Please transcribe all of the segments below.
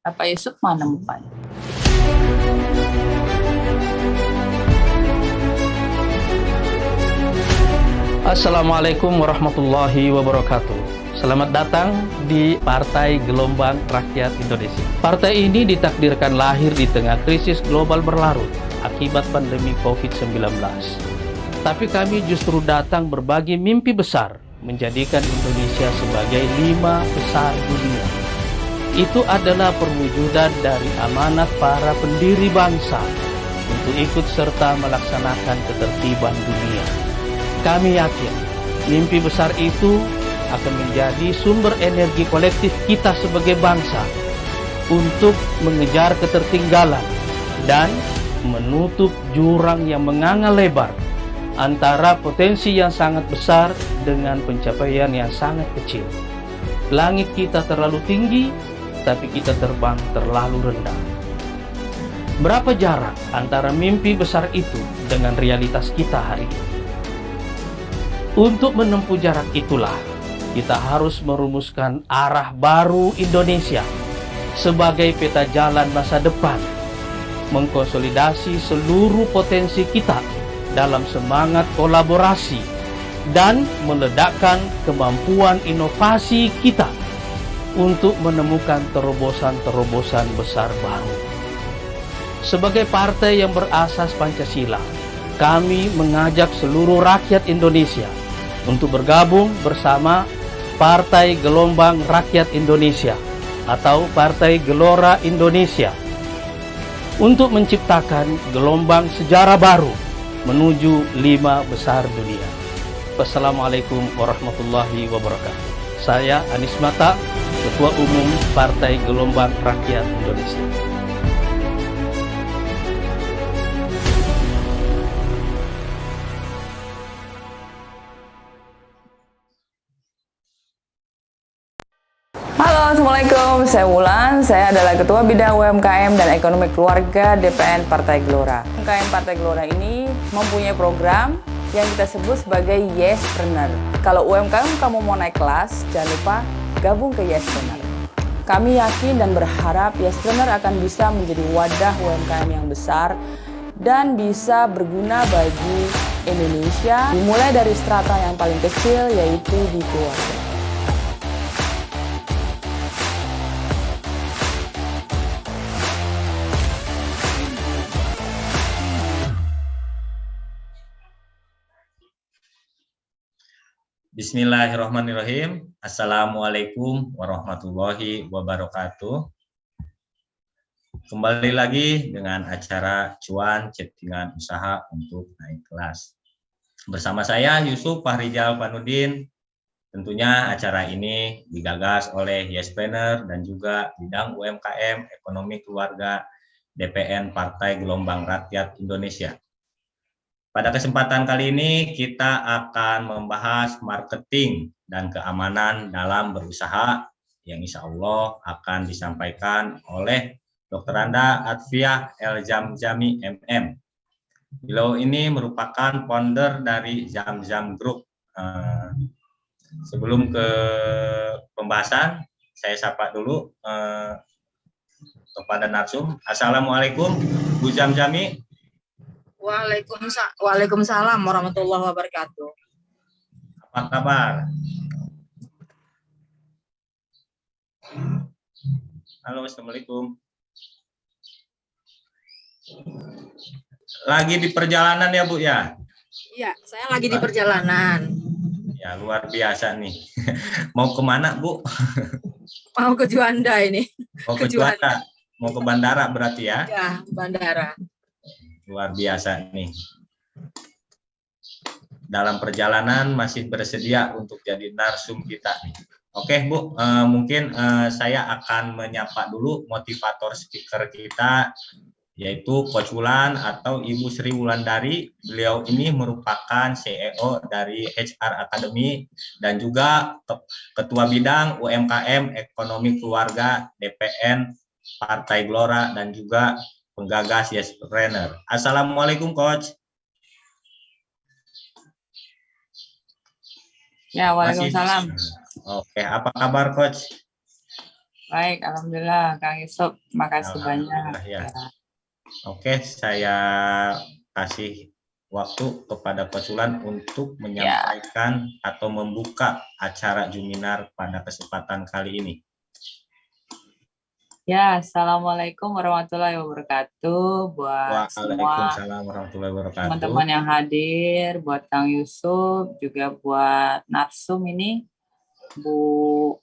Bapak Yusuf menemukan. Assalamualaikum warahmatullahi wabarakatuh. Selamat datang di Partai Gelombang Rakyat Indonesia. Partai ini ditakdirkan lahir di tengah krisis global berlarut akibat pandemi COVID-19. Tapi kami justru datang berbagi mimpi besar menjadikan Indonesia sebagai 5 besar dunia. Itu adalah perwujudan dari amanat para pendiri bangsa untuk ikut serta melaksanakan ketertiban dunia. Kami yakin mimpi besar itu akan menjadi sumber energi kolektif kita sebagai bangsa untuk mengejar ketertinggalan dan menutup jurang yang menganga lebar antara potensi yang sangat besar dengan pencapaian yang sangat kecil. Langit kita terlalu tinggi, tapi kita terbang terlalu rendah. Berapa jarak antara mimpi besar itu dengan realitas kita hari ini? Untuk menempuh jarak itulah, kita harus merumuskan arah baru Indonesia sebagai peta jalan masa depan, mengkonsolidasi seluruh potensi kita dalam semangat kolaborasi, dan meledakkan kemampuan inovasi kita untuk menemukan terobosan-terobosan besar baru. Sebagai partai yang berasas Pancasila, kami mengajak seluruh rakyat Indonesia untuk bergabung bersama Partai Gelombang Rakyat Indonesia atau Partai Gelora Indonesia untuk menciptakan gelombang sejarah baru menuju 5 besar dunia. Wassalamualaikum warahmatullahi wabarakatuh. Saya Anies Mata, Ketua Umum Partai Gelombang Rakyat Indonesia. Halo, Assalamualaikum. Saya Wulan. Saya adalah Ketua Bidang UMKM dan Ekonomi Keluarga DPN Partai Gelora. UMKM Partai Gelora ini mempunyai program yang kita sebut sebagai Yespreneur. Kalau UMKM kamu mau naik kelas, jangan lupa gabung ke Yespreneur. Kami yakin dan berharap Yespreneur akan bisa menjadi wadah UMKM yang besar dan bisa berguna bagi Indonesia, dimulai dari strata yang paling kecil, yaitu di keluarga. Bismillahirrahmanirrahim. Assalamualaikum warahmatullahi wabarakatuh. Kembali lagi dengan acara Cuan Chattingan Usaha untuk Naik Kelas. Bersama saya Yusuf Fahrizal Panudin. Tentunya acara ini digagas oleh Yespreneur dan juga Bidang UMKM Ekonomi Keluarga DPN Partai Gelombang Rakyat Indonesia. Pada kesempatan kali ini kita akan membahas marketing dan keamanan dalam berusaha yang insya Allah akan disampaikan oleh Dr. Anda Atfiah El Jamjami MM. Beliau ini merupakan founder dari Jamjam Group. Sebelum ke pembahasan, saya sapa dulu kepada narsum. Assalamualaikum Bu Jamjami. Waalaikumsalam warahmatullahi wabarakatuh. Apa kabar? Halo, Assalamualaikum. Lagi di perjalanan ya, Bu ya? Iya, saya lagi di perjalanan. Ya, luar biasa nih. Mau kemana, Bu? Mau ke Juanda ini. Mau ke Juanda. Mau ke bandara berarti ya? Ya, bandara. Luar biasa nih. Dalam perjalanan masih bersedia untuk jadi narsum kita nih. Oke Bu, mungkin saya akan menyapa dulu motivator speaker kita, yaitu Coach Wulan atau Ibu Sri Wulandari. Beliau ini merupakan CEO dari HR Academy dan juga Ketua Bidang UMKM Ekonomi Keluarga DPN Partai Gelora dan juga penggagas Yespreneur. Assalamualaikum Coach. Ya, waalaikumsalam. Oke, apa kabar Coach? Baik, alhamdulillah Kang Yusuf, terima kasih banyak. Alhamdulillah ya. Ya. Oke, saya kasih waktu kepada Coach Ulan untuk Ya. menyampaikan atau membuka acara Juminar pada kesempatan kali ini. Ya, Assalamualaikum warahmatullahi wabarakatuh buat semua Waalaikumsalam warahmatullahi wabarakatuh. teman-teman yang hadir, buat Kang Yusuf, juga buat Narsum ini, Bu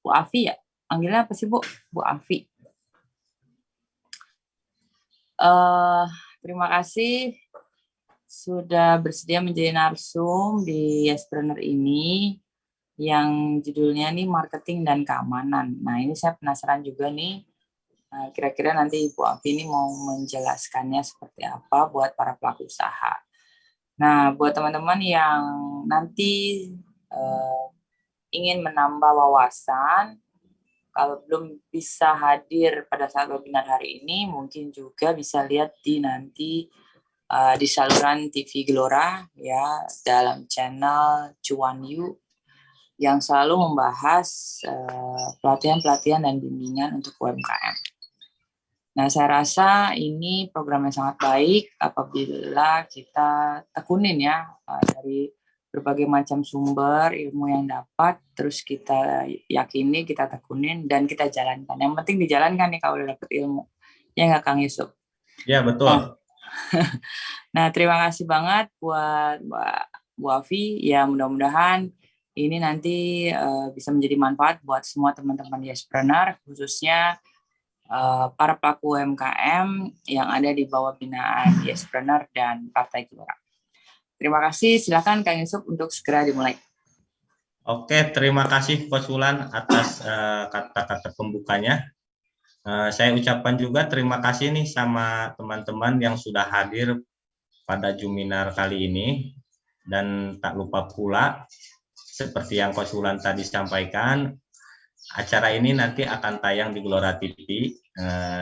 Afi ya? Panggilnya apa sih Bu? Bu Afi. Terima kasih sudah bersedia menjadi narsum di Yespreneur ini yang judulnya nih marketing dan keamanan. Nah, ini saya penasaran juga nih, kira-kira nanti Ibu Afi ini mau menjelaskannya seperti apa buat para pelaku usaha. Nah, buat teman-teman yang nanti ingin menambah wawasan, kalau belum bisa hadir pada saat webinar hari ini, mungkin juga bisa lihat di nanti di saluran TV Gelora ya, dalam channel Cuan You yang selalu membahas pelatihan-pelatihan dan bimbingan untuk UMKM. Nah, saya rasa ini program yang sangat baik apabila kita tekunin ya dari berbagai macam sumber ilmu yang dapat, terus kita yakini, kita tekunin, dan kita jalankan. Yang penting dijalankan nih kalau udah dapet ilmu. Ya nggak, Kang Yusuf? Ya, betul. Nah, terima kasih banget buat Bu Afi. Ya, mudah-mudahan ini nanti bisa menjadi manfaat buat semua teman-teman Yespreneur, khususnya para pelaku UMKM yang ada di bawah binaan Yespreneur dan Partai Gelora. Terima kasih, silakan Kang Yusuf untuk segera dimulai. Oke, terima kasih Coach Ulan atas kata-kata pembukanya. Saya ucapkan juga terima kasih nih sama teman-teman yang sudah hadir pada Juminar kali ini. Dan tak lupa pula, seperti yang Coach Ulan tadi sampaikan, acara ini nanti akan tayang di Gelora TV,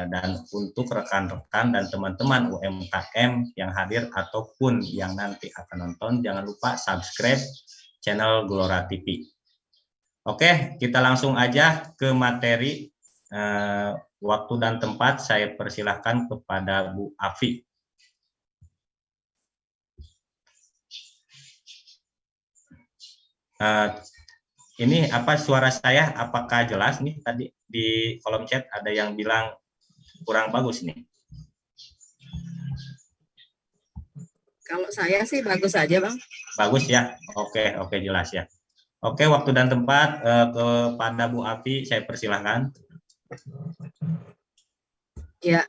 dan untuk rekan-rekan dan teman-teman UMKM yang hadir ataupun yang nanti akan nonton, jangan lupa subscribe channel Gelora TV. Oke, kita langsung aja ke materi. Waktu dan tempat saya persilahkan kepada Bu Afi. Ini apa suara saya? Apakah jelas nih? Tadi di kolom chat ada yang bilang kurang bagus nih. Kalau saya sih bagus aja, Bang. Bagus ya. Oke, jelas ya. Oke, waktu dan tempat kepada Bu Afi saya persilahkan. Ya.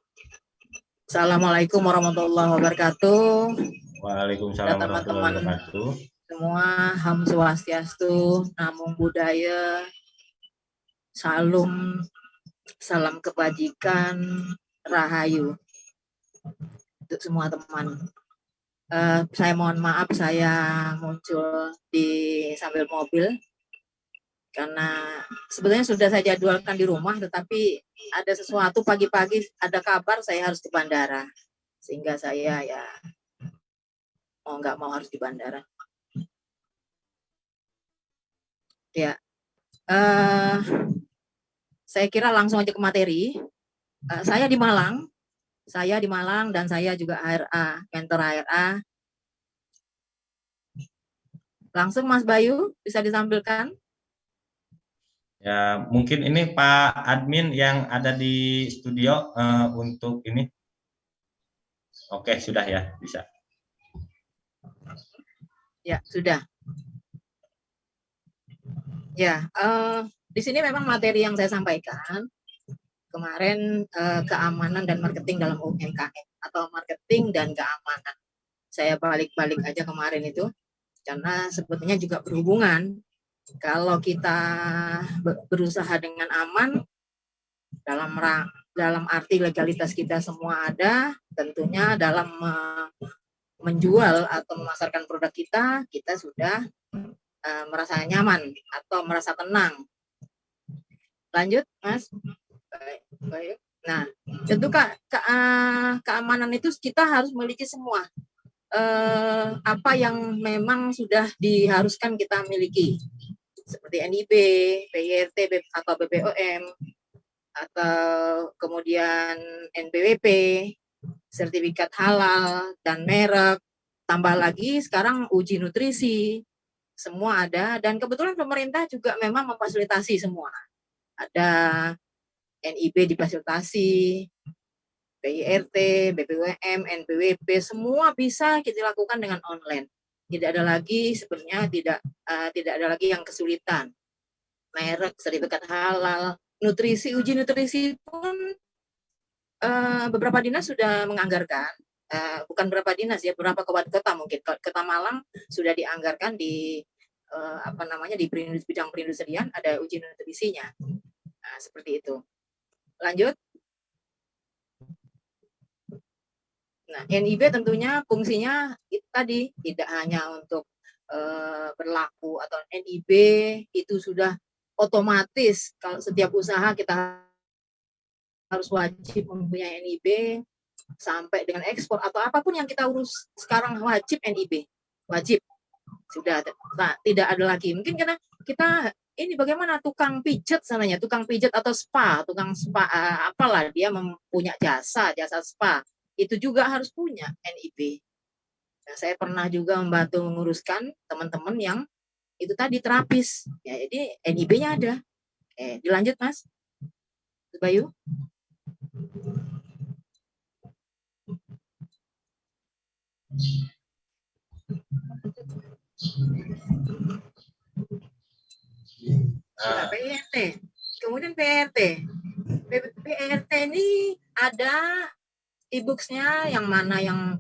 Assalamualaikum warahmatullahi wabarakatuh. Waalaikumsalam warahmatullahi wabarakatuh. Semua Ham Swastiastu, Namo Buddhaya, Salam kebajikan, Rahayu untuk semua teman. Saya mohon maaf saya muncul sambil mobil karena sebetulnya sudah saya jadwalkan di rumah, tetapi ada sesuatu pagi-pagi ada kabar saya harus di bandara, sehingga saya ya mau nggak mau harus di bandara. Ya, saya kira langsung aja ke materi. Saya di Malang dan saya juga HRA, mentor HRA. Langsung Mas Bayu bisa ditampilkan. Ya, mungkin ini Pak Admin yang ada di studio untuk ini. Oke, sudah ya, bisa. Ya, sudah. Ya, di sini memang materi yang saya sampaikan kemarin keamanan dan marketing dalam UMKM atau marketing dan keamanan. Saya balik-balik aja kemarin itu karena sebetulnya juga berhubungan. Kalau kita berusaha dengan aman dalam arti legalitas kita semua ada, tentunya dalam menjual atau memasarkan produk kita sudah merasa nyaman atau merasa tenang. Lanjut, Mas. Baik. Nah, tentu keamanan itu kita harus memiliki semua apa yang memang sudah diharuskan kita miliki. seperti NIB, PIRT atau BPOM, atau kemudian NPWP, sertifikat halal dan merek, tambah lagi sekarang uji nutrisi, semua ada. Dan kebetulan pemerintah juga memang memfasilitasi semua. Ada NIB difasilitasi, PIRT, BPOM, NPWP, semua bisa kita lakukan dengan online. Tidak ada lagi sebenarnya tidak ada lagi yang kesulitan. Merek, sertifikat halal, nutrisi, uji nutrisi pun beberapa dinas sudah menganggarkan, bukan beberapa dinas ya, beberapa kabupaten kota mungkin. Kota Malang sudah dianggarkan di di bidang perindustrian ada uji nutrisinya. Nah, seperti itu. Lanjut. Nah, NIB tentunya fungsinya itu tadi tidak hanya untuk berlaku, atau NIB itu sudah otomatis kalau setiap usaha kita harus wajib mempunyai NIB, sampai dengan ekspor atau apapun yang kita urus sekarang wajib NIB, wajib. Sudah tidak ada lagi. Mungkin karena kita ini bagaimana tukang pijat sananya, tukang pijat atau spa, tukang spa apalah dia mempunyai jasa spa, itu juga harus punya NIB. Nah, saya pernah juga membantu menguruskan teman-teman yang itu tadi terapis, ya, jadi NIB-nya ada. Dilanjut Mas Bayu. PRT. Kemudian PRT. PRT ini ada e-books-nya, yang mana yang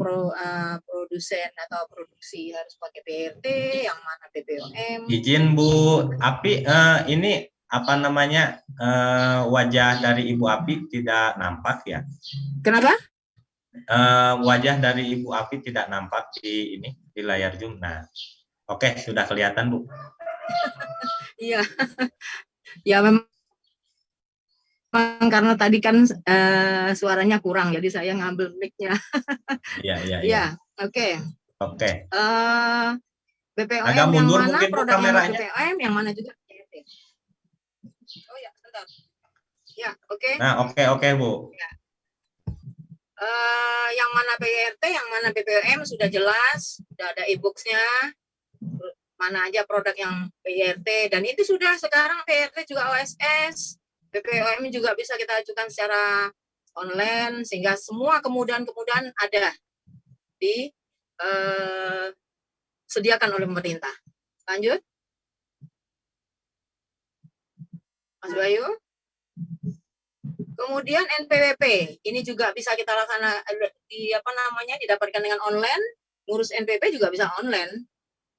produsen atau produksi harus pakai PRT, yang mana BPOM. Izin Bu Api, ini apa namanya, wajah dari Ibu Api tidak nampak ya? Kenapa? Wajah dari Ibu Api tidak nampak di layar Zoom. Nah, oke, sudah kelihatan Bu. Iya, ya memang karena tadi kan suaranya kurang, jadi saya ngambil mic-nya. Iya. Oke. BPOM agak mundur yang mana, mungkin produk kameranya. BPOM yang mana juga PRT. Oh ya, bentar. Ya, oke. Nah, oke Bu. Ya. Yang mana PRT, yang mana BPOM sudah jelas, sudah ada e-books-nya, mana aja produk yang PRT, dan itu sudah sekarang PRT juga OSS, BPOM juga bisa kita ajukan secara online, sehingga semua kemudahan ada disediakan oleh pemerintah. Lanjut, Mas Bayu. Kemudian NPWP, ini juga bisa kita laksanakan didapatkan dengan online. Ngurus NPWP juga bisa online.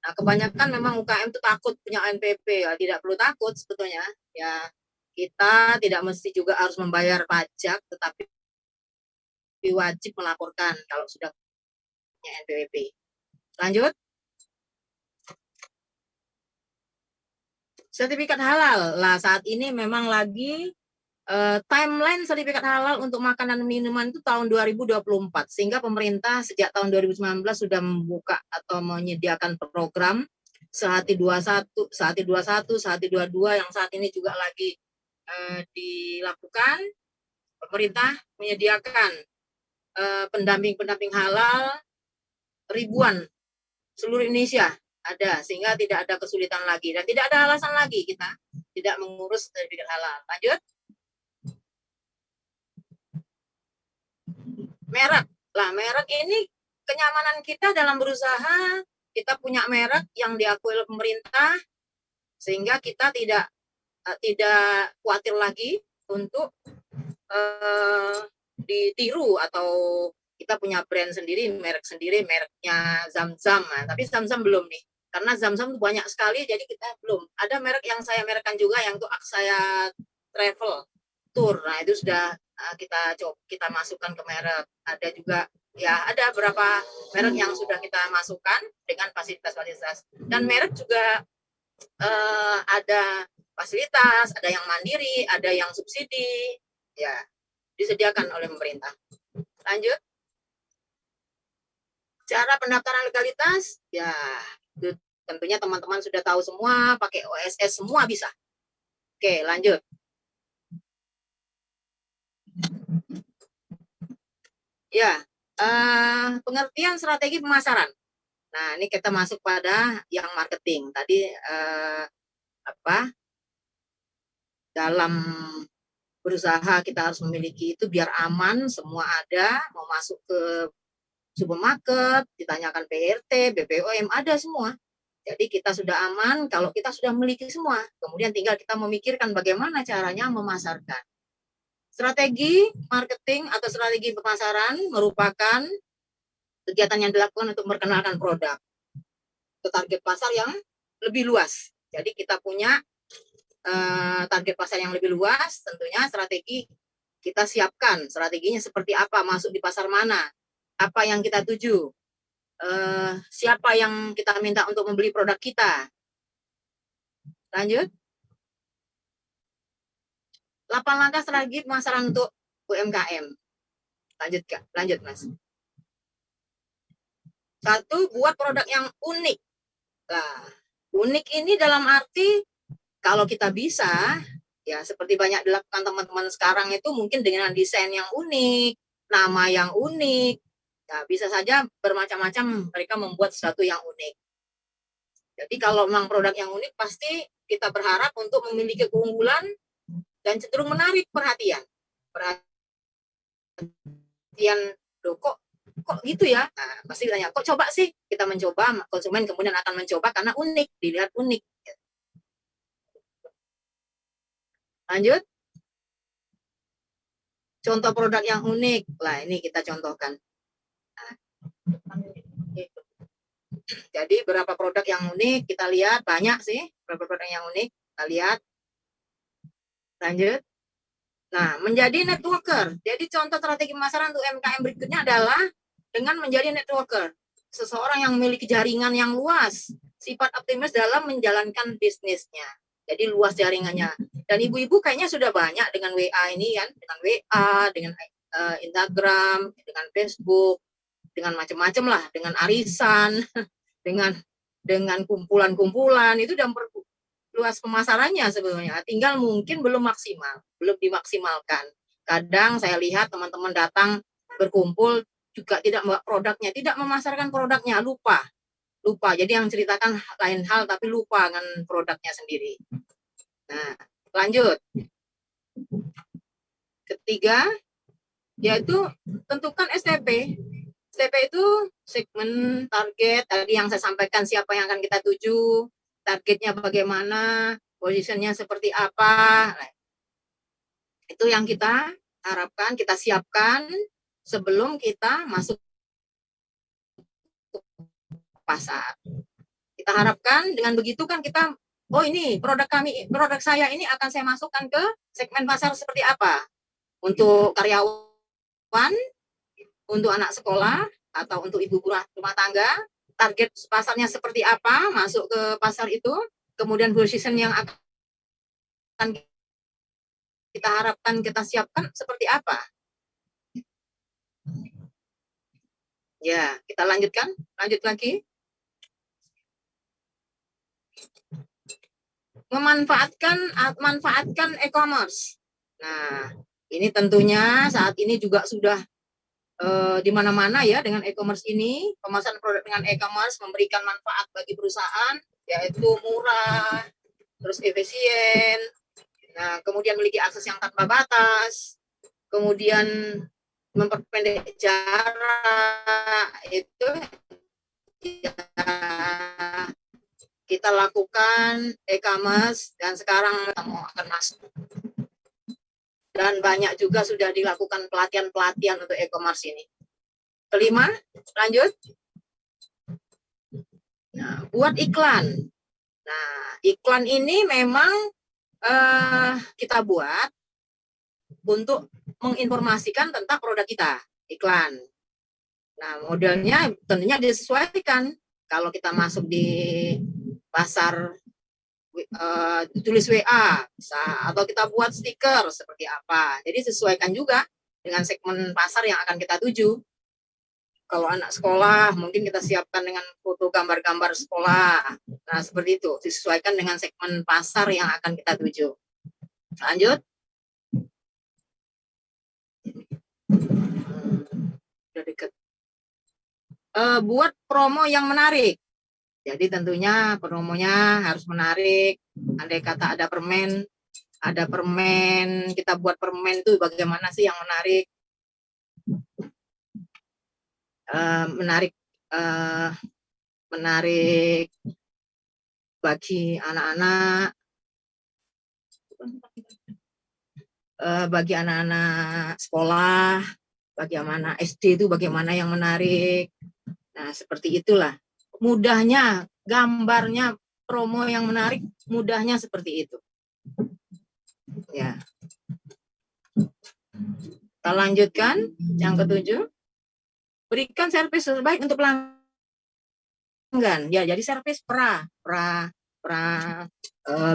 Nah, kebanyakan memang UKM itu takut punya NPWP, ya, tidak perlu takut sebetulnya. Ya, kita tidak mesti juga harus membayar pajak, tetapi wajib melaporkan kalau sudah punya NPWP. Lanjut. Sertifikat halal. Lah, saat ini memang lagi timeline sertifikat halal untuk makanan dan minuman itu tahun 2024, sehingga pemerintah sejak tahun 2019 sudah membuka atau menyediakan program Sehati 21, Sehati 21, Sehati 22 yang saat ini juga lagi dilakukan. Pemerintah menyediakan pendamping halal ribuan seluruh Indonesia ada, sehingga tidak ada kesulitan lagi dan tidak ada alasan lagi kita tidak mengurus sertifikat halal. Lanjut. Merek. Lah, merek ini kenyamanan kita dalam berusaha, kita punya merek yang diakui oleh pemerintah, sehingga kita tidak khawatir lagi untuk ditiru, atau kita punya brand sendiri, merek sendiri, mereknya Zam-Zam. Nah, tapi Zam-Zam belum nih, karena Zam-Zam itu banyak sekali, jadi kita belum. Ada merek yang saya merekkan juga, yang itu Aksaya Travel Tour. Nah, itu sudah kita masukkan ke merek. Ada juga, ya, ada beberapa merek yang sudah kita masukkan dengan fasilitas-fasilitas. Dan merek juga ada fasilitas, ada yang mandiri, ada yang subsidi, ya, disediakan oleh pemerintah. Lanjut. Cara pendaftaran legalitas, ya, itu Tentunya teman-teman sudah tahu semua, pakai OSS semua bisa. Oke, lanjut. Ya, pengertian strategi pemasaran. Nah, ini kita masuk pada yang marketing. Tadi dalam berusaha kita harus memiliki itu biar aman, semua ada, mau masuk ke supermarket, ditanyakan PRT, BPOM, ada semua. Jadi kita sudah aman kalau kita sudah memiliki semua. Kemudian tinggal kita memikirkan bagaimana caranya memasarkan. Strategi marketing atau strategi pemasaran merupakan kegiatan yang dilakukan untuk memperkenalkan produk ke target pasar yang lebih luas. Jadi kita punya target pasar yang lebih luas, tentunya strategi kita siapkan. Strateginya seperti apa, masuk di pasar mana, apa yang kita tuju, siapa yang kita minta untuk membeli produk kita. Lanjut. 8 langkah strategi pemasaran untuk UMKM. Lanjut Mas. 1, buat produk yang unik. Nah, unik ini dalam arti kalau kita bisa, ya seperti banyak dilakukan teman-teman sekarang itu mungkin dengan desain yang unik, nama yang unik, ya bisa saja bermacam-macam mereka membuat sesuatu yang unik. Jadi kalau memang produk yang unik, pasti kita berharap untuk memiliki keunggulan dan cenderung menarik perhatian. Perhatian, kok gitu ya? Nah, pasti ditanya, kok coba sih? Kita mencoba, konsumen kemudian akan mencoba karena unik, dilihat unik. Lanjut. Contoh produk yang unik. Lah, ini kita contohkan. Nah, jadi berapa produk yang unik kita lihat, banyak sih berapa produk yang unik kita lihat. Lanjut. Nah, menjadi networker. Jadi contoh strategi pemasaran untuk UMKM berikutnya adalah dengan menjadi networker. Seseorang yang memiliki jaringan yang luas, sifat optimis dalam menjalankan bisnisnya. Jadi luas jaringannya. Dan ibu-ibu kayaknya sudah banyak dengan WA ini kan, dengan WA, dengan Instagram, dengan Facebook, dengan macam-macam lah, dengan arisan, dengan kumpulan-kumpulan, itu udah luas pemasarannya sebetulnya. Tinggal mungkin belum maksimal, belum dimaksimalkan. Kadang saya lihat teman-teman datang berkumpul juga tidak membawa produknya, tidak memasarkan produknya, lupa. Jadi yang ceritakan lain hal tapi lupa dengan produknya sendiri. Nah, lanjut. Ketiga, yaitu tentukan STP. STP itu segmen target, tadi yang saya sampaikan siapa yang akan kita tuju, targetnya bagaimana, positionnya seperti apa. Nah, itu yang kita harapkan, kita siapkan sebelum kita masuk pasar. Kita harapkan dengan begitu kan kita, oh ini produk saya ini akan saya masukkan ke segmen pasar seperti apa? Untuk karyawan, untuk anak sekolah, atau untuk ibu rumah tangga, target pasarnya seperti apa, masuk ke pasar itu, kemudian position yang akan kita harapkan kita siapkan seperti apa. Ya, kita lanjut lagi. Memanfaatkan e-commerce. Nah, ini tentunya saat ini juga sudah di mana-mana ya dengan e-commerce ini, pemasaran produk dengan e-commerce memberikan manfaat bagi perusahaan, yaitu murah, terus efisien, nah, kemudian memiliki akses yang tanpa batas, kemudian memperpendek jarak, itu ya, kita lakukan e-commerce dan sekarang akan masuk. Dan banyak juga sudah dilakukan pelatihan-pelatihan untuk e-commerce ini. Kelima, lanjut. Nah, buat iklan. Nah, iklan ini memang kita buat untuk menginformasikan tentang produk kita, iklan. Nah, modelnya tentunya disesuaikan. Kalau kita masuk di pasar tulis WA bisa, atau kita buat stiker seperti apa. Jadi sesuaikan juga dengan segmen pasar yang akan kita tuju. Kalau anak sekolah mungkin kita siapkan dengan foto gambar-gambar sekolah. Nah, seperti itu, disesuaikan dengan segmen pasar yang akan kita tuju. Lanjut. Udah deket. Buat promo yang menarik. Jadi tentunya promonya harus menarik. Andai kata ada permen, kita buat permen tuh bagaimana sih yang menarik? Menarik bagi anak-anak, bagi anak-anak sekolah, bagaimana SD itu bagaimana yang menarik. Nah, seperti itulah. Mudahnya, gambarnya promo yang menarik, mudahnya seperti itu. Ya. Kita lanjutkan yang ketujuh. Berikan servis terbaik untuk pelanggan. Ya, jadi servis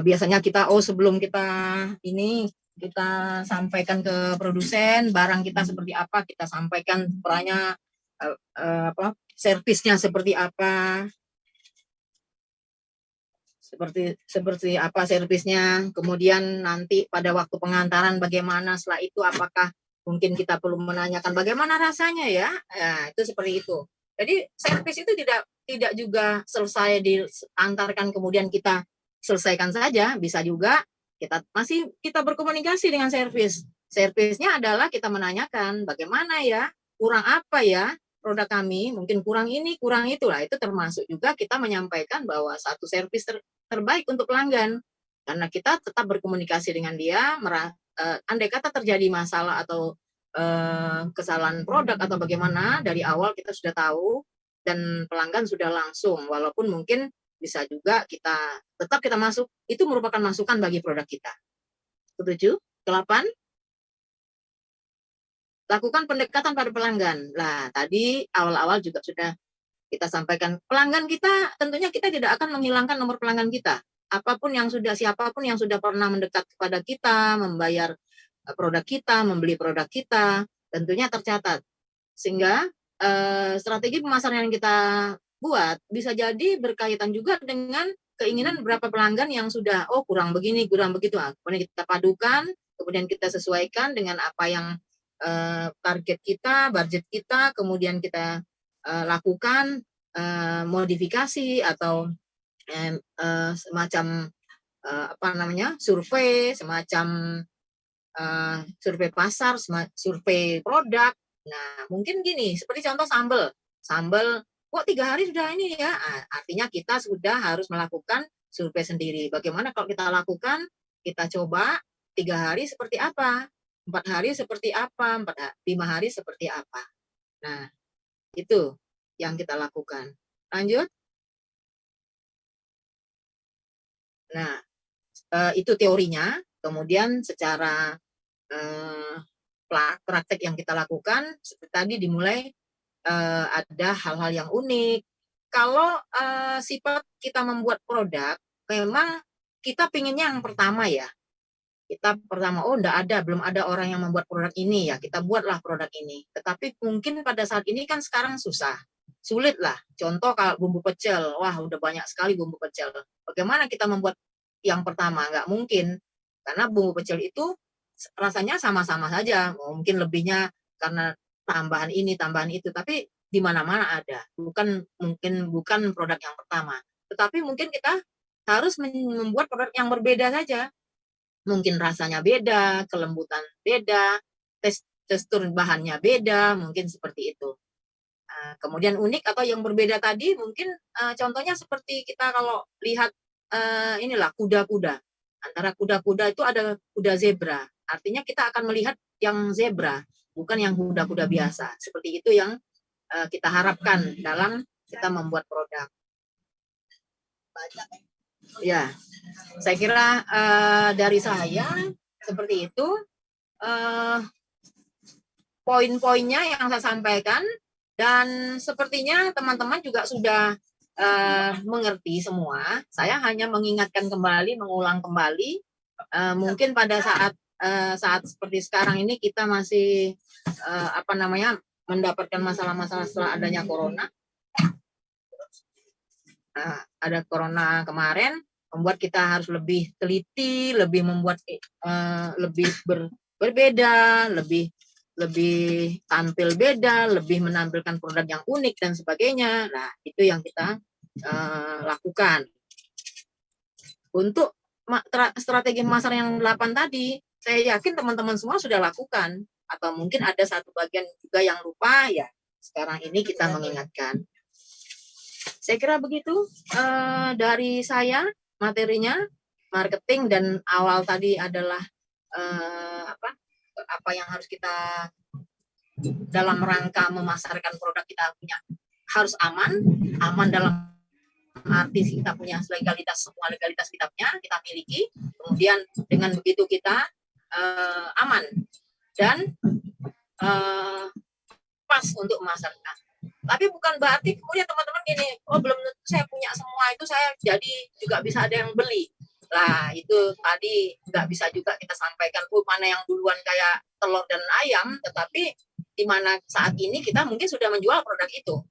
biasanya kita sebelum kita sampaikan ke produsen barang kita seperti apa, kita sampaikan peranya servisnya seperti apa. Seperti apa servisnya, kemudian nanti pada waktu pengantaran bagaimana, setelah itu apakah mungkin kita perlu menanyakan bagaimana rasanya ya. Nah, itu seperti itu. Jadi servis itu tidak juga selesai diantarkan kemudian kita selesaikan saja, bisa juga kita berkomunikasi dengan servis. Servisnya adalah kita menanyakan bagaimana ya, kurang apa ya produk kami, mungkin kurang ini, kurang itulah. Itu termasuk juga kita menyampaikan bahwa satu servis terbaik untuk pelanggan, karena kita tetap berkomunikasi dengan dia. Andai kata terjadi masalah atau kesalahan produk atau bagaimana, dari awal kita sudah tahu dan pelanggan sudah langsung, walaupun mungkin bisa juga tetap kita masuk, itu merupakan masukan bagi produk kita. 7, 8, lakukan pendekatan pada pelanggan. Nah, tadi awal-awal juga sudah kita sampaikan, pelanggan kita tentunya kita tidak akan menghilangkan nomor pelanggan kita. Siapapun yang sudah pernah mendekat kepada kita, membayar produk kita, membeli produk kita, tentunya tercatat. Sehingga strategi pemasaran yang kita buat bisa jadi berkaitan juga dengan keinginan beberapa pelanggan yang sudah kurang begini, kurang begitu. Kemudian kita padukan, kemudian kita sesuaikan dengan apa yang target kita, budget kita, kemudian kita lakukan modifikasi atau semacam survei, semacam survei pasar, survei produk. Nah, mungkin gini, seperti contoh sambal kok 3 hari sudah ini ya, artinya kita sudah harus melakukan survei sendiri. Bagaimana kalau kita lakukan, kita coba 3 hari seperti apa, 4 hari seperti apa, 5 hari seperti apa. Nah, itu yang kita lakukan. Lanjut. Nah, itu teorinya. Kemudian secara praktek yang kita lakukan, seperti tadi dimulai ada hal-hal yang unik. Kalau sifat kita membuat produk, memang kita pinginnya yang pertama ya. Kita pertama, belum ada orang yang membuat produk ini ya, kita buatlah produk ini. Tetapi mungkin pada saat ini kan sekarang sulit lah. Contoh kalau bumbu pecel, wah udah banyak sekali bumbu pecel. Bagaimana kita membuat yang pertama? Nggak mungkin, karena bumbu pecel itu rasanya sama-sama saja. Mungkin lebihnya karena tambahan ini, tambahan itu, tapi di mana-mana ada. Bukan produk yang pertama. Tetapi mungkin kita harus membuat produk yang berbeda saja. Mungkin rasanya beda, kelembutan beda, tekstur bahannya beda, mungkin seperti itu. Kemudian unik atau yang berbeda tadi, mungkin contohnya seperti kita kalau lihat kuda-kuda. Antara kuda-kuda itu ada kuda zebra. Artinya kita akan melihat yang zebra, bukan yang kuda-kuda biasa. Seperti itu yang kita harapkan dalam kita membuat produk. Ya, saya kira dari saya seperti itu. Poin-poinnya yang saya sampaikan, dan sepertinya teman-teman juga sudah mengerti semua. Saya hanya mengingatkan kembali, mengulang kembali. Mungkin pada saat seperti sekarang ini kita masih mendapatkan masalah-masalah setelah adanya corona. Ada corona kemarin membuat kita harus lebih teliti, lebih membuat lebih berbeda, lebih tampil beda, lebih menampilkan produk yang unik dan sebagainya. Nah, itu yang kita lakukan. Untuk strategi pemasaran yang 8 tadi, saya yakin teman-teman semua sudah lakukan. Atau mungkin ada satu bagian juga yang lupa, ya sekarang ini kita mengingatkan. Saya kira begitu dari saya materinya, marketing, dan awal tadi adalah apa yang harus kita dalam rangka memasarkan produk kita punya, harus aman dalam arti kita punya legalitas, semua legalitas kita punya, kita miliki. Kemudian dengan begitu kita aman dan pas untuk memasarkan. Tapi bukan berarti kemudian teman-teman gini, oh belum saya punya semua itu, saya jadi juga bisa ada yang beli. Lah itu tadi nggak bisa juga kita sampaikan, mana yang duluan kayak telur dan ayam, tetapi di mana saat ini kita mungkin sudah menjual produk itu,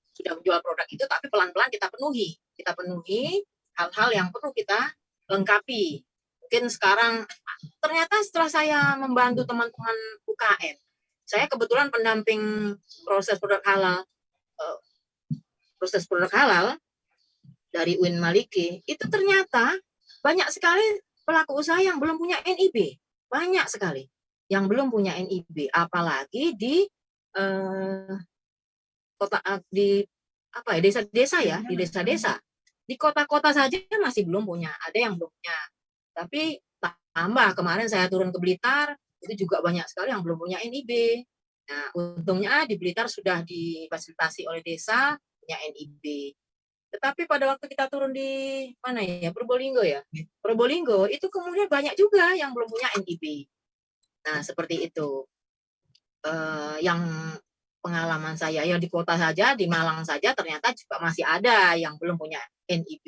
tapi pelan-pelan kita penuhi hal-hal yang perlu kita lengkapi. Mungkin sekarang ternyata setelah saya membantu teman-teman UKM, saya kebetulan pendamping proses produk halal dari UIN Maliki, itu ternyata banyak sekali pelaku usaha yang belum punya NIB, banyak sekali yang belum punya NIB, apalagi di desa-desa, di kota-kota saja masih belum punya, ada yang belum punya. Tapi tambah kemarin saya turun ke Blitar, itu juga banyak sekali yang belum punya NIB. Nah, untungnya di Blitar sudah difasilitasi oleh desa punya NIB. Tetapi pada waktu kita turun di mana ya, Probolinggo itu kemudian banyak juga yang belum punya NIB. Nah, seperti itu. Yang pengalaman saya ya di kota saja, di Malang saja ternyata juga masih ada yang belum punya NIB.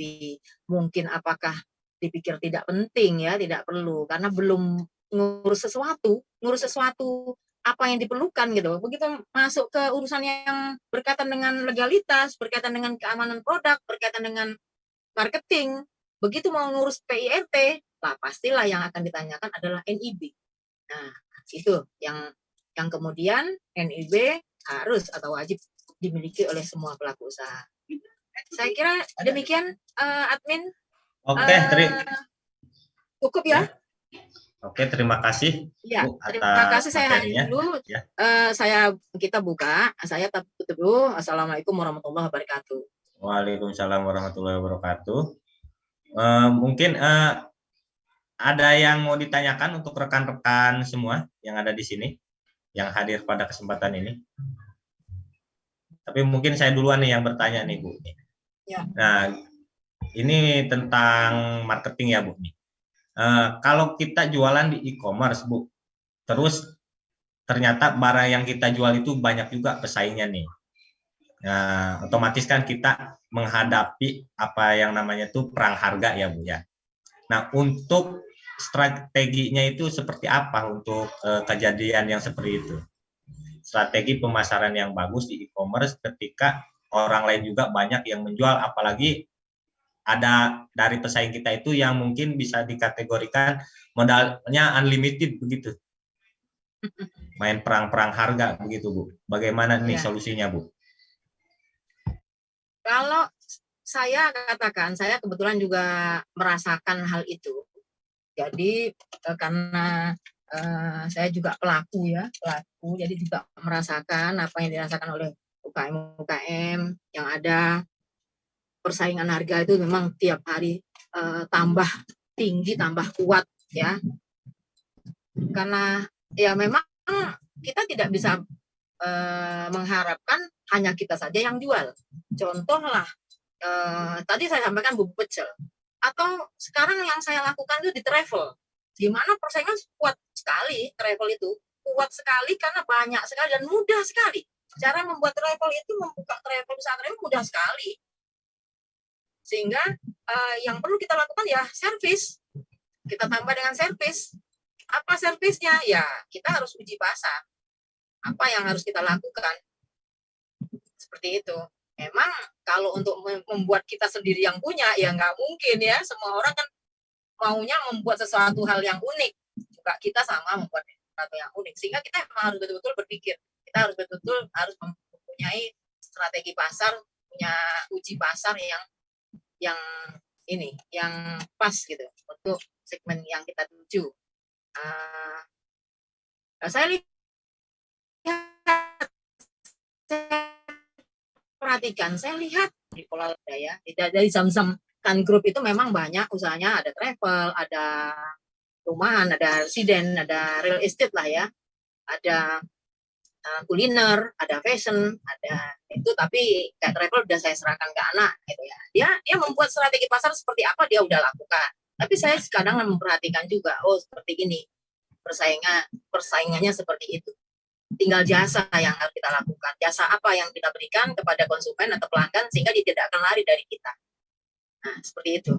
Mungkin apakah dipikir tidak penting ya, tidak perlu, karena belum ngurus sesuatu apa yang diperlukan gitu. Begitu masuk ke urusan yang berkaitan dengan legalitas, berkaitan dengan keamanan produk, berkaitan dengan marketing, begitu mau ngurus PIRT, lah pastilah yang akan ditanyakan adalah NIB. Nah, itu yang kemudian NIB harus atau wajib dimiliki oleh semua pelaku usaha. Saya kira demikian, admin. Oke, cukup ya. Oke, terima kasih. Ya, Bu, terima kasih. Saya hadir dulu. Ya. Kita buka. Saya tutup dulu. Assalamualaikum warahmatullahi wabarakatuh. Waalaikumsalam warahmatullahi wabarakatuh. Mungkin ada yang mau ditanyakan untuk rekan-rekan semua yang ada di sini, yang hadir pada kesempatan ini. Tapi mungkin saya duluan nih yang bertanya nih, Bu. Ya. Nah, ini tentang marketing ya, Bu. Kalau kita jualan di e-commerce, Bu, terus ternyata barang yang kita jual itu banyak juga pesaingnya nih. Nah, otomatis kan kita menghadapi apa yang namanya itu perang harga ya, Bu ya. Nah, untuk strateginya itu seperti apa untuk kejadian yang seperti itu? Strategi pemasaran yang bagus di e-commerce ketika orang lain juga banyak yang menjual, apalagi ada dari pesaing kita itu yang mungkin bisa dikategorikan modalnya unlimited begitu. Main perang-perang harga begitu, Bu. Bagaimana nih solusinya, Bu? Kalau saya katakan, saya kebetulan juga merasakan hal itu. Jadi karena saya juga pelaku, jadi juga merasakan apa yang dirasakan oleh UKM yang ada. Persaingan harga itu memang tiap hari tambah tinggi, tambah kuat ya. Karena ya memang kita tidak bisa mengharapkan hanya kita saja yang jual. Contohlah tadi saya sampaikan bubuk pecel, atau sekarang yang saya lakukan itu di travel, di mana persaingan kuat sekali. Travel itu kuat sekali karena banyak sekali dan mudah sekali. Cara membuat travel itu, membuka travel, usaha travel mudah sekali. Sehingga yang perlu kita lakukan ya servis. Kita tambah dengan servis. Apa servisnya? Ya kita harus uji pasar. Apa yang harus kita lakukan? seperti itu. Memang kalau untuk membuat kita sendiri yang punya, ya nggak mungkin ya. Semua orang kan maunya membuat sesuatu hal yang unik. Juga kita sama membuat sesuatu yang unik. Sehingga kita memang harus betul-betul berpikir. Kita harus betul-betul harus mempunyai strategi pasar, punya uji pasar yang yang pas gitu untuk segmen yang kita tuju. Saya lihat, saya lihat di Pola Daya, dari Zamzam Kan Group itu memang banyak usahanya, ada travel, ada rumahan, ada residen, ada real estate lah ya, ada kuliner, ada fashion, ada itu, tapi kayak travel udah saya serahkan ke anak gitu ya. Dia membuat strategi pasar seperti apa dia udah lakukan. Tapi saya kadang memperhatikan juga, oh seperti ini persaingannya seperti itu. Tinggal jasa yang harus kita lakukan. Jasa apa yang kita berikan kepada konsumen atau pelanggan sehingga dia tidak akan lari dari kita. Nah, seperti itu.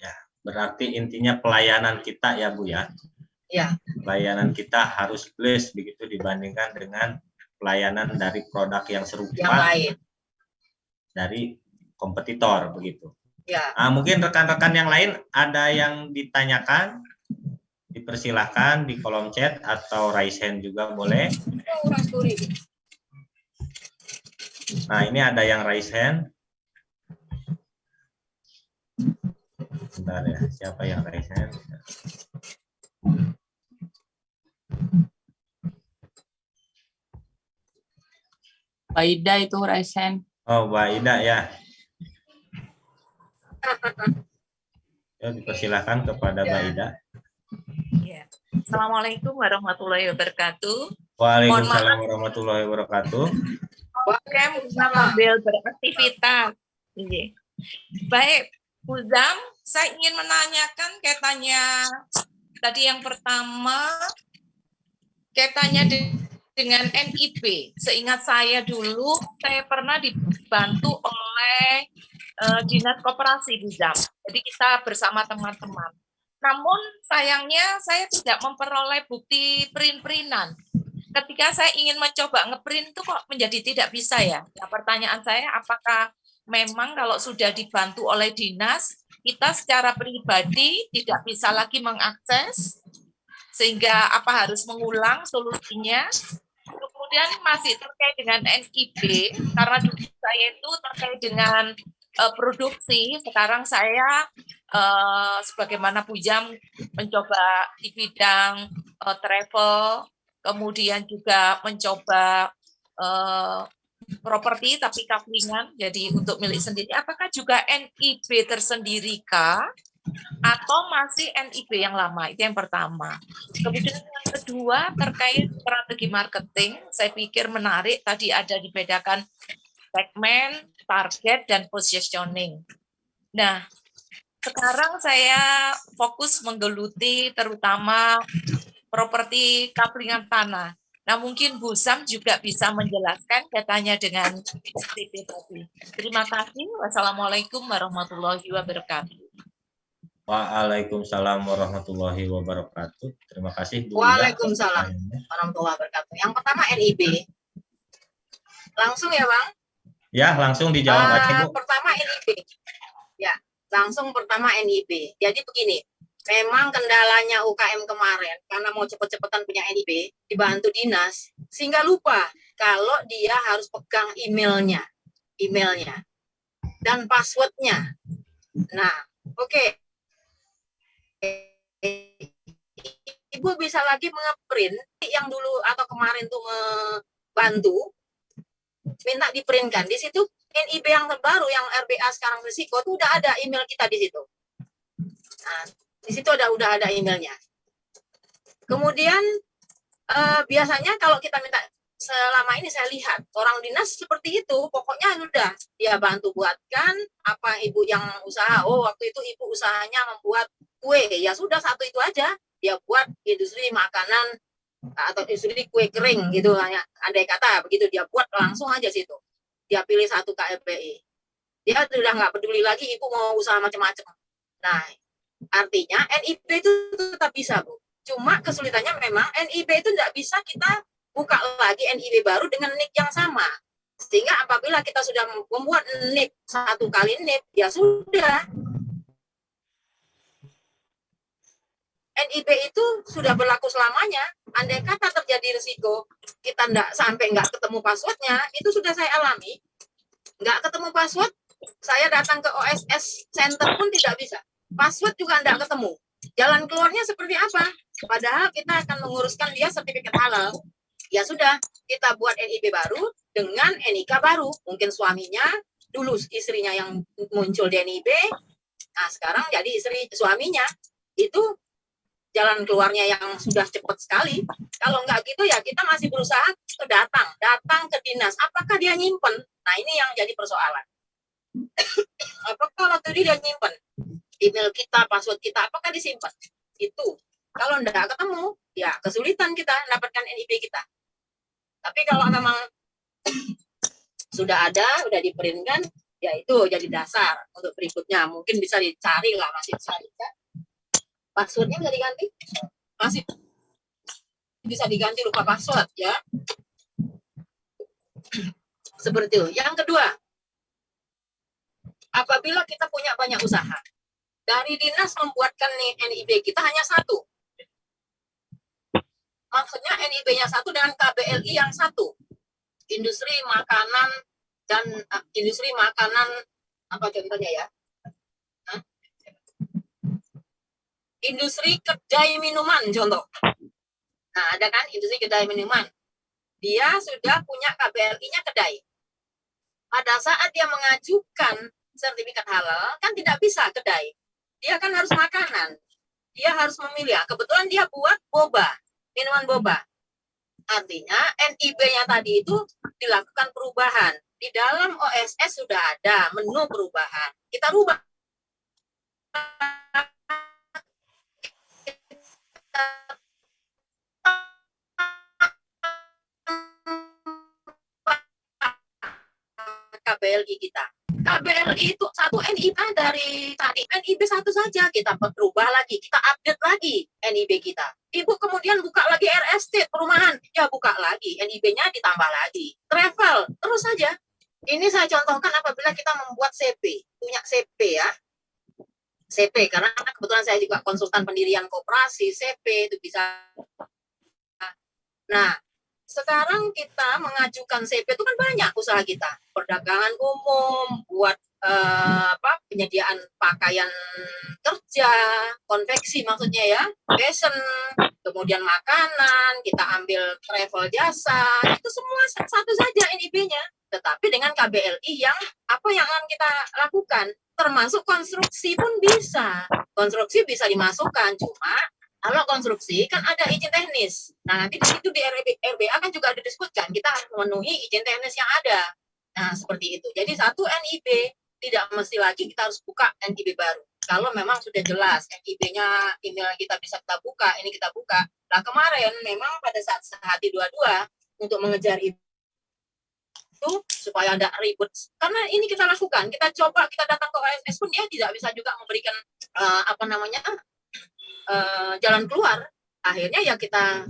Ya, berarti intinya pelayanan kita ya Bu ya. Ya. Pelayanan kita harus plus begitu dibandingkan dengan pelayanan dari produk yang serupa yang lain dari kompetitor begitu. Ya. Mungkin rekan-rekan yang lain ada yang ditanyakan, dipersilahkan di kolom chat atau raise hand juga boleh. Nah, ini ada yang raise hand. Bentar ya, siapa yang raise hand? Mbak Ida itu raise hand. Oh, Mbak Ida ya. Ya, dipersilahkan kepada Mbak Ida. Ya. Assalamualaikum warahmatullahi wabarakatuh. Waalaikumsalam warahmatullahi wabarakatuh. Oke, bisa sambil beraktivitas. Iya. Baik, Bu Zam, saya ingin menanyakan kaitannya tadi yang pertama, kaitannya dengan NIB. Seingat saya dulu, saya pernah dibantu oleh Dinas Koperasi Bu Zam. Jadi kita bersama teman-teman. Namun sayangnya saya tidak memperoleh bukti print-printan. Ketika saya ingin mencoba ngeprint itu kok menjadi tidak bisa ya. Nah, pertanyaan saya apakah memang kalau sudah dibantu oleh dinas, kita secara pribadi tidak bisa lagi mengakses, sehingga apa harus mengulang solusinya. Kemudian masih terkait dengan NIB, karena dulu saya itu terkait dengan produksi, sekarang saya sebagaimana Bu Zam mencoba di bidang travel, kemudian juga mencoba properti tapi kaplingan, jadi untuk milik sendiri. Apakah juga NIB tersendirikah atau masih NIB yang lama? Itu yang pertama. Kemudian yang kedua terkait strategi marketing, saya pikir menarik tadi ada dibedakan segmen, target, dan positioning. Nah, sekarang saya fokus menggeluti terutama properti kaplingan tanah. Nah, mungkin Bu Zam juga bisa menjelaskan kaitannya dengan STP tadi. Terima kasih. Wassalamualaikum warahmatullahi wabarakatuh. Waalaikumsalam warahmatullahi wabarakatuh. Terima kasih Bu. Waalaikumsalam warahmatullahi wabarakatuh. Yang pertama NIB. Langsung ya, Bang? Ya, langsung dijawab aja Bu. Pertama NIB. Ya, langsung pertama NIB. Jadi begini, memang kendalanya UKM kemarin karena mau cepet-cepetan punya NIB, dibantu dinas, sehingga lupa kalau dia harus pegang emailnya dan passwordnya. Nah, oke. Ibu bisa lagi ngeprint yang dulu atau kemarin tuh membantu, minta diprintkan. Di situ NIB yang terbaru yang RBA sekarang risiko itu udah ada email kita di situ. Nah, di situ udah ada emailnya. Kemudian biasanya kalau kita minta, selama ini saya lihat orang dinas seperti itu, pokoknya udah dia bantu buatkan apa ibu yang usaha. Oh, waktu itu ibu usahanya membuat kue, ya sudah satu itu aja dia buat industri makanan atau industri kue kering gitu, andai kata begitu dia buat langsung aja situ. Dia pilih satu KLPI. Dia sudah nggak peduli lagi ibu mau usaha macam-macam. Nah, artinya NIB itu tetap bisa, Bu. Cuma kesulitannya memang NIB itu tidak bisa kita buka lagi NIB baru dengan nick yang sama. Sehingga apabila kita sudah membuat NIP 1 kali NIP, ya sudah. NIP itu sudah berlaku selamanya. Andai kata terjadi risiko kita nggak ketemu passwordnya, itu sudah saya alami. Nggak ketemu password, saya datang ke OSS Center pun tidak bisa. Password juga nggak ketemu. Jalan keluarnya seperti apa? Padahal kita akan menguruskan dia sertifikat halal. Ya sudah, kita buat NIP baru dengan NIK baru. Mungkin suaminya, dulu istrinya yang muncul di NIP, nah sekarang jadi suaminya. Itu jalan keluarnya yang sudah cepat sekali. Kalau nggak gitu ya kita masih berusaha datang ke dinas. Apakah dia nyimpen? Nah ini yang jadi persoalan. Apakah waktu dia nyimpen email kita, password kita, apakah disimpan? Itu. Kalau nggak ketemu, ya kesulitan kita dapatkan NIP kita. Tapi kalau memang sudah ada, sudah diprintkan, ya itu jadi dasar untuk berikutnya. Mungkin bisa dicari lah, masih bisa dicari. Passwordnya bisa diganti? Masih bisa diganti, lupa password ya. Seperti itu. Yang kedua, apabila kita punya banyak usaha, dari dinas membuatkan NIB kita hanya 1. Maksudnya NIB-nya 1 dengan KBLI yang 1. Industri makanan dan industri makanan apa contohnya ya? Industri kedai minuman contoh. Nah, ada kan industri kedai minuman. Dia sudah punya KBLI-nya kedai. Pada saat dia mengajukan sertifikat halal, kan tidak bisa kedai. Dia kan harus makanan. Dia harus memilih. Kebetulan dia buat boba, minuman boba. Artinya NIB-nya tadi itu dilakukan perubahan. Di dalam OSS sudah ada menu perubahan. Kita rubah. KBLI kita. KBLI itu 1 NIB dari tadi. NIB 1 saja kita berubah lagi, kita update lagi NIB kita. Ibu kemudian buka lagi RST perumahan, ya buka lagi NIB-nya ditambah lagi. Travel terus saja. Ini saya contohkan apabila kita membuat CP, punya CP ya. CP karena kebetulan saya juga konsultan pendirian koperasi, CP itu bisa. Nah, sekarang kita mengajukan CP itu kan banyak usaha kita, perdagangan umum, buat penyediaan pakaian kerja, konveksi maksudnya ya, fashion, kemudian makanan, kita ambil travel jasa, itu semua satu saja NIB-nya, tetapi dengan KBLI yang apa yang akan kita lakukan, termasuk konstruksi pun bisa, konstruksi bisa dimasukkan, cuma kalau konstruksi kan ada izin teknis. Nah nanti di situ di RBA kan juga ada disebutkan kita harus memenuhi izin teknis yang ada. Nah seperti itu. Jadi 1 NIB tidak mesti lagi kita harus buka NIB baru. Kalau memang sudah jelas NIB-nya email kita bisa kita buka, ini kita buka. Nah kemarin memang pada saat sehati dua-dua untuk mengejar itu supaya ada ribut. Karena ini kita lakukan, kita coba, kita datang ke OSS pun dia tidak bisa juga memberikan jalan keluar. Akhirnya ya kita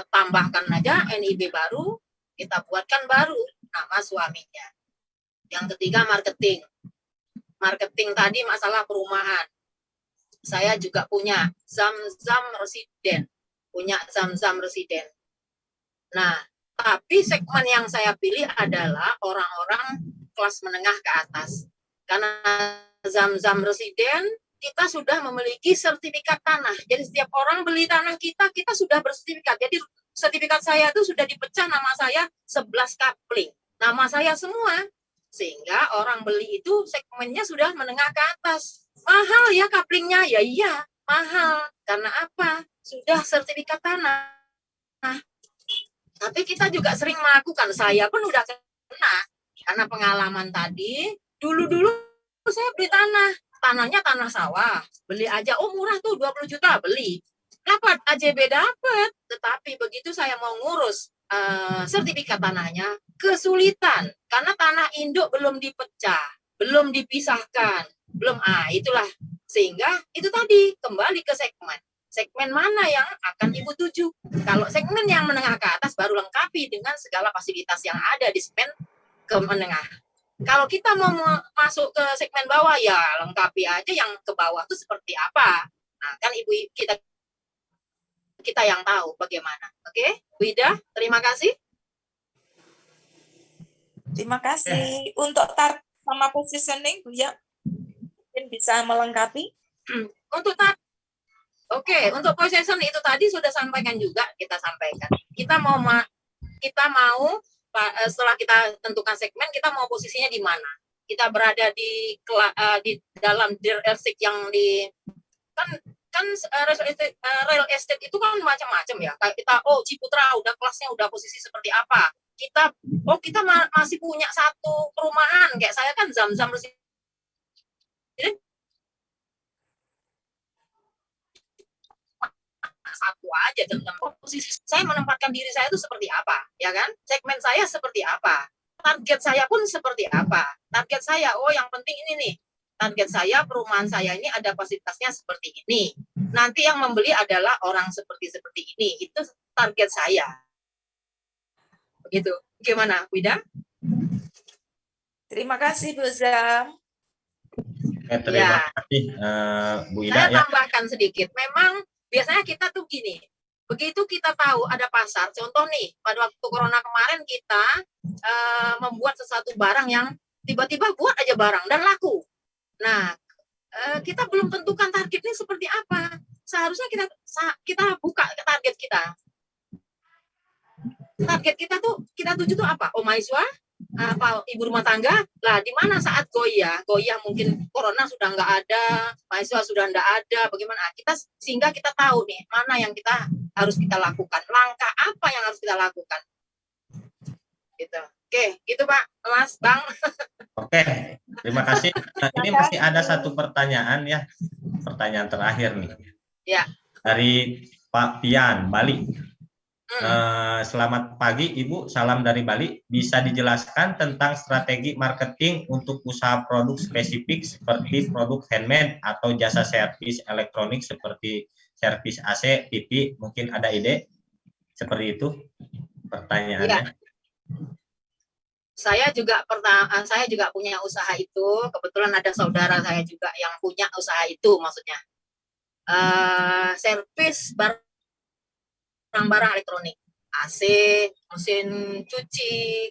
tambahkan aja NIB baru, kita buatkan baru nama suaminya. Yang ketiga marketing. Marketing tadi masalah perumahan. Saya juga punya Zam-Zam Residen. Nah, tapi segmen yang saya pilih adalah orang-orang kelas menengah ke atas. Karena Zam-Zam Residen kita sudah memiliki sertifikat tanah. Jadi setiap orang beli tanah kita sudah bersertifikat. Jadi sertifikat saya itu sudah dipecah nama saya 11 kapling. Nama saya semua. Sehingga orang beli itu segmennya sudah menengah ke atas. Mahal ya kaplingnya? Ya iya, mahal. Karena apa? Sudah sertifikat tanah. Nah, tapi kita juga sering melakukan. Saya pun udah kena. Karena pengalaman tadi, dulu-dulu saya beli tanah. Tanahnya tanah sawah, beli aja, oh murah tuh 20 juta, beli. Dapat, AJB dapat, tetapi begitu saya mau ngurus sertifikat tanahnya, kesulitan. Karena tanah induk belum dipecah, belum dipisahkan, itulah. Sehingga itu tadi, kembali ke segmen. Segmen mana yang akan Ibu tuju? Kalau segmen yang menengah ke atas baru lengkapi dengan segala fasilitas yang ada di segmen ke menengah. Kalau kita mau masuk ke segmen bawah, ya lengkapi aja yang ke bawah itu seperti apa. Nah, kan ibu kita yang tahu bagaimana. Oke, Bu Ida, terima kasih. Terima kasih. Untuk target sama positioning, Bu ya, mungkin bisa melengkapi. Untuk untuk position itu tadi sudah sampaikan juga, kita sampaikan. Kita mau setelah kita tentukan segmen, kita mau posisinya di mana. Kita berada di dalam real estate yang di real estate itu kan macam-macam ya. Kayak kita Ciputra udah kelasnya udah posisi seperti apa. Kita masih punya satu perumahan kayak saya kan Zam-Zam satu aja tentang posisi saya menempatkan diri saya itu seperti apa, ya kan? Segmen saya seperti apa? Target saya pun seperti apa? Target saya, yang penting ini nih. Target saya, perumahan saya ini ada fasilitasnya seperti ini. Nanti yang membeli adalah orang seperti ini. Itu target saya. Begitu. Gimana, Wida? Terima kasih, Bu Zam. Terima kasih, Bu Ida. Saya tambahkan sedikit. Memang biasanya kita tuh gini, begitu kita tahu ada pasar, contoh nih, pada waktu corona kemarin kita membuat sesuatu barang yang tiba-tiba buat aja barang dan laku. Nah, kita belum tentukan targetnya seperti apa. Seharusnya kita buka target kita. Target kita tuh, kita tuju tuh apa? Mahasiswa, apa ibu rumah tangga lah, di mana saat goyah mungkin corona sudah nggak ada, mahasiswa sudah nggak ada, bagaimana sehingga kita tahu nih mana yang kita harus kita lakukan, langkah apa yang harus kita lakukan gitu. Oke, gitu Pak, Mas, Bang. Oke, terima kasih. Ini masih ada satu pertanyaan ya, pertanyaan terakhir nih Ya. dari Pak Pian, Bali. Selamat pagi Ibu, salam dari Bali. Bisa dijelaskan tentang strategi marketing untuk usaha produk spesifik seperti produk handmade atau jasa servis elektronik seperti servis AC, TV? Mungkin ada ide seperti itu pertanyaannya. Ya. Saya juga punya usaha itu. Kebetulan ada saudara saya juga yang punya usaha itu, maksudnya servis barang-barang elektronik, AC, mesin cuci,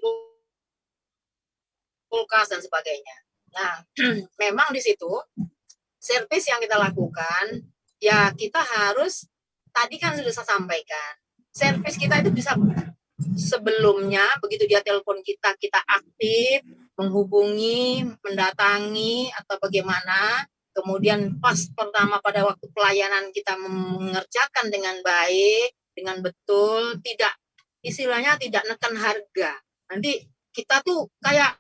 kulkas dan sebagainya. Nah, memang di situ servis yang kita lakukan, ya kita harus, tadi kan sudah saya sampaikan, servis kita itu bisa sebelumnya, begitu dia telepon kita aktif, menghubungi, mendatangi, atau bagaimana, kemudian pas pertama pada waktu pelayanan kita mengerjakan dengan baik, dengan betul, istilahnya tidak neken harga. Nanti kita tuh kayak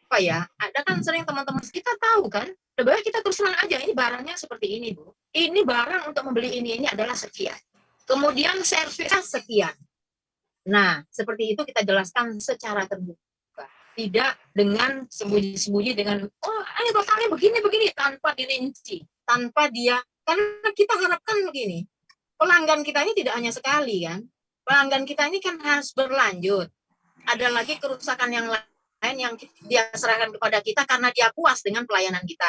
apa ya, ada kan sering teman-teman kita tahu kan, lebih baik kita terus terang aja, ini barangnya seperti ini Bu, ini barang untuk membeli ini adalah sekian, kemudian servisnya sekian. Nah, seperti itu kita jelaskan secara terbuka, tidak dengan sembunyi-sembunyi dengan ini totalnya begini tanpa dirinci, tanpa dia, karena kita harapkan begini, pelanggan kita ini tidak hanya sekali kan, pelanggan kita ini kan harus berlanjut, ada lagi kerusakan yang lain yang dia serahkan kepada kita karena dia puas dengan pelayanan kita.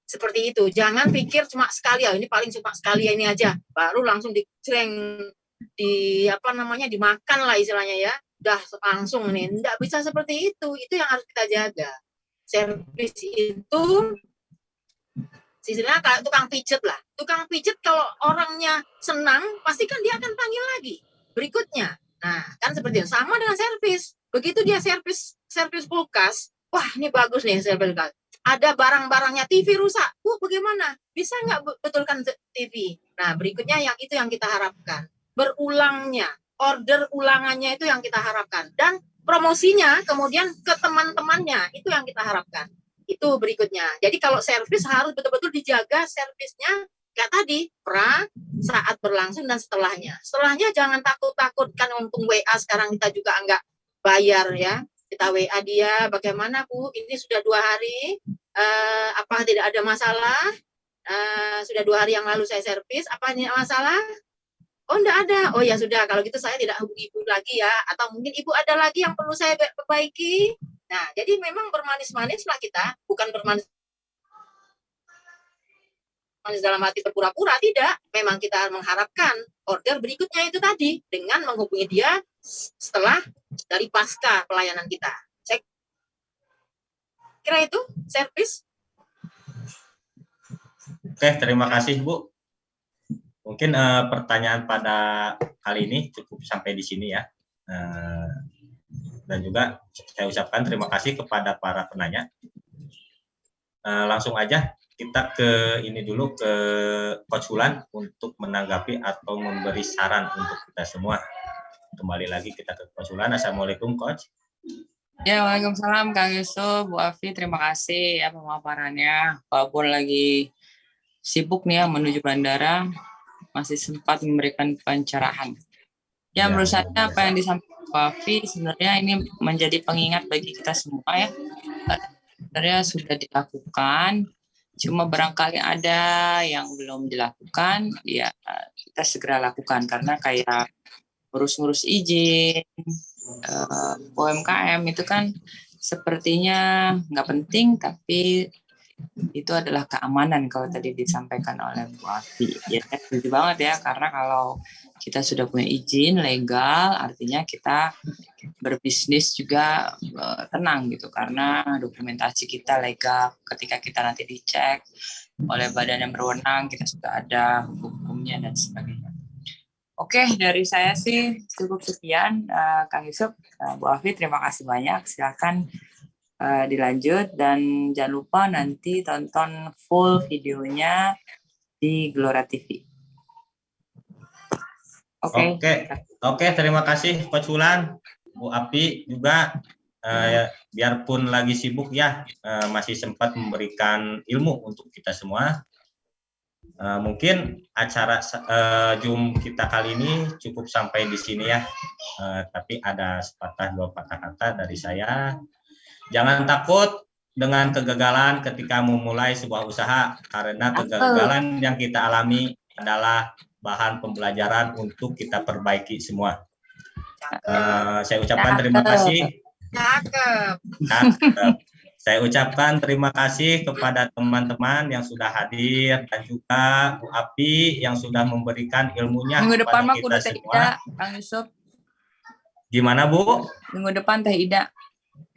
Seperti itu, jangan pikir cuma sekali, ini paling cuma sekali ini aja, baru langsung dicreng, dimakan lah istilahnya ya, udah langsung nih, enggak bisa seperti itu yang harus kita jaga. Servis itu istilahnya kayak tukang pijet lah, tukang pijet kalau orangnya senang pasti kan dia akan panggil lagi berikutnya. Nah kan seperti itu, sama dengan servis, begitu dia servis kulkas, wah ini bagus nih servis kulkas, ada barang-barangnya, TV rusak, bagaimana, bisa nggak betulkan TV? Nah berikutnya yang kita harapkan, berulangnya, order ulangannya itu yang kita harapkan, dan promosinya kemudian ke teman-temannya itu yang kita harapkan. Itu berikutnya. Jadi kalau servis harus betul-betul dijaga servisnya, kayak tadi, saat berlangsung dan setelahnya. Setelahnya jangan takut-takut, kan untung WA sekarang kita juga enggak bayar ya. Kita WA dia, bagaimana Bu, ini sudah 2 hari, apa tidak ada masalah? Sudah 2 hari yang lalu saya servis, apa ini masalah? Oh, enggak ada. Oh ya sudah, kalau gitu saya tidak hubungi ibu lagi ya. Atau mungkin ibu ada lagi yang perlu saya perbaiki. Nah, jadi memang bermanis-manis lah kita, bukan bermanis dalam hati berpura-pura, tidak. Memang kita mengharapkan order berikutnya itu tadi dengan menghubungi dia setelah dari pasca pelayanan kita. Saya kira itu servis. Oke, terima kasih Bu. Mungkin pertanyaan pada kali ini cukup sampai di sini ya. Dan juga saya ucapkan terima kasih kepada para penanya. Langsung aja kita ke ini dulu, ke Coach Wulan untuk menanggapi atau memberi saran untuk kita semua. Kembali lagi kita ke Coach Wulan. Assalamualaikum Coach. Ya, waalaikumsalam Kang Yusuf, Bu Afi, terima kasih ya pemaparannya. Walaupun lagi sibuk nih ya menuju bandara, masih sempat memberikan pencerahan. Ya, menurut saya apa yang disampaikan Bu Afi sebenarnya ini menjadi pengingat bagi kita semua ya. Sebenarnya sudah dilakukan, cuma barangkali ada yang belum dilakukan, ya kita segera lakukan. Karena kayak ngurus-ngurus izin, UMKM itu kan sepertinya nggak penting, tapi itu adalah keamanan kalau tadi disampaikan oleh Bu Afi. Ya, setuju banget ya, karena kalau kita sudah punya izin legal, artinya kita berbisnis juga tenang gitu, karena dokumentasi kita legal. Ketika kita nanti dicek oleh badan yang berwenang, kita sudah ada hukumnya dan sebagainya. Oke, dari saya sih cukup sekian, Kang Yusuf, Bu Afi, terima kasih banyak. Silakan dilanjut dan jangan lupa nanti tonton full videonya di Gelora TV. Oke, terima kasih Coach Wulan, Bu Afi juga. Biarpun lagi sibuk ya, masih sempat memberikan ilmu untuk kita semua. Mungkin acara Zoom kita kali ini cukup sampai di sini ya. Tapi ada sepatah dua patah kata dari saya. Jangan takut dengan kegagalan ketika memulai sebuah usaha, karena kegagalan yang kita alami adalah bahan pembelajaran untuk kita perbaiki semua. Saya ucapkan terima kasih. Saya ucapkan terima kasih kepada teman-teman yang sudah hadir dan juga Bu Afi yang sudah memberikan ilmunya Minggu depan mah kepada kudu kita Teh semua. Ida, Kang Yusuf. Gimana Bu? Minggu depan Teh Ida.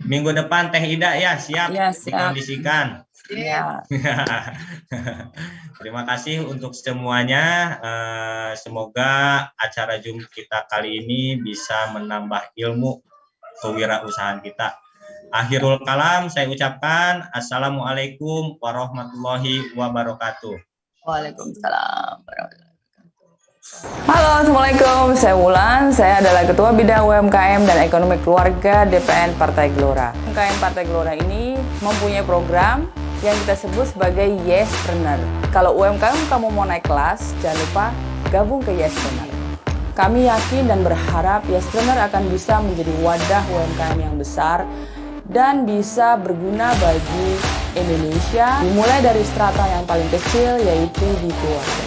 Minggu depan Teh Ida ya, siap, Ya, siap. dikondisikan. Ya. Terima kasih untuk semuanya. Semoga acara Zoom kita kali ini bisa menambah ilmu kewirausahaan kita. Akhirul kalam saya ucapkan Assalamualaikum warahmatullahi wabarakatuh. Waalaikumsalam warahmatullahi wabarakatuh. Halo, Assalamualaikum. Saya Wulan. Saya adalah Ketua Bidang UMKM dan Ekonomi Keluarga DPN Partai Gelora. UMKM Partai Gelora ini mempunyai program yang kita sebut sebagai Yespreneur. Kalau UMKM kamu mau naik kelas, jangan lupa gabung ke Yespreneur. Kami yakin dan berharap Yespreneur akan bisa menjadi wadah UMKM yang besar dan bisa berguna bagi Indonesia, dimulai dari strata yang paling kecil, yaitu di keluarga.